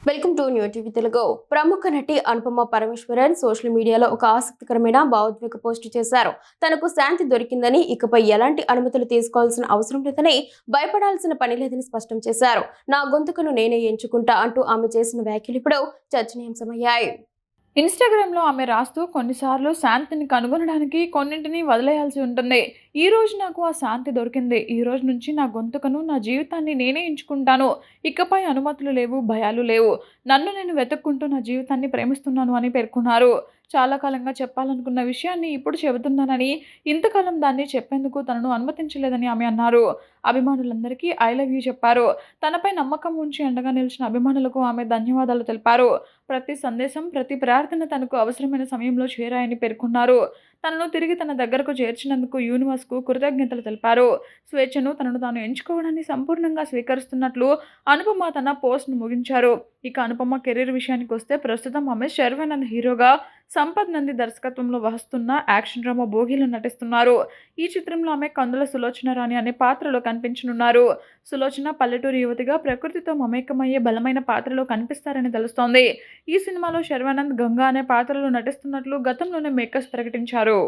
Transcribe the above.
Welcome to new TV Telugu. ప్రముఖ నటి Anupama Parameswaran social మీడియాలో ఒక ఆసక్తికరమైన భావోద్వేగ పోస్ట్ చేశారు. తనకు శాంతి దొరికిందని, ఇకపై ఎలాంటి అనుమతులు తీసుకోవాల్సిన అవసరం లేదని, భయపడాల్సిన పని లేదని స్పష్టం చేశారు. నా గొంతుకను నేనే ఎంచుకుంటా అంటూ ఆమె చేసిన వ్యాఖ్యలు ఇప్పుడు చర్చనీయాంశమయ్యాయి. ఇన్‌స్టాగ్రామ్‌లో ఆమె రాస్తూ కొన్నిసార్లు శాంతిని కనుగొనడానికి కొన్నింటిని వదిలేయాల్సి ఉంటుంది. ఈ రోజు నాకు ఆ శాంతి దొరికింది. ఈ రోజు నుంచి నా గొంతుకను, నా జీవితాన్ని నేనే ఎంచుకుంటాను. ఇకపై అనుమతులు లేవు, భయాలు లేవు. నన్ను నేను వెతుక్కుంటూ నా జీవితాన్ని ప్రేమిస్తున్నాను అని పేర్కొన్నారు. చాలా కాలంగా చెప్పాలనుకున్న విషయాన్ని ఇప్పుడు చెబుతున్నానని, ఇంతకాలం దాన్ని చెప్పేందుకు తనను అనుమతించలేదని ఆమె అన్నారు. అభిమానులందరికీ ఐ లవ్ యూ చెప్పారు. తనపై నమ్మకం ఉంచి అండగా నిలిచిన అభిమానులకు ఆమె ధన్యవాదాలు తెలిపారు. ప్రతి సందేశం, ప్రతి ప్రార్థన తనకు అవసరమైన సమయంలో చేరాయని పేర్కొన్నారు. తనను తిరిగి తన దగ్గరకు చేర్చినందుకు యూనివర్స్‌కు కృతజ్ఞతలు తెలిపారు. స్వేచ్ఛను, తనను తాను ఎంచుకోవడాన్ని సంపూర్ణంగా స్వీకరిస్తున్నట్లు అనుపమ తన పోస్ట్‌ను ముగించారు. ఇక అనుపమ కెరీర్ విషయానికొస్తే ప్రస్తుతం ఆమె శర్వానంద్ హీరోగా, సంపత్ నంది దర్శకత్వంలో వస్తున్న యాక్షన్ డ్రామా 'భోగి'లో నటిస్తున్నారు. ఈ చిత్రంలో ఆమె కందుల సులోచన రాణి అనే పాత్రలో కనిపించనున్నారు. సులోచన పల్లెటూరు యువతిగా ప్రకృతితో మమేకమయ్యే బలమైన పాత్రలో కనిపిస్తారని తెలుస్తోంది. ఈ సినిమాలో శర్వానంద్ గంగా అనే పాత్రలో నటిస్తున్నట్లు గతంలోనే మేకర్స్ ప్రకటించారు.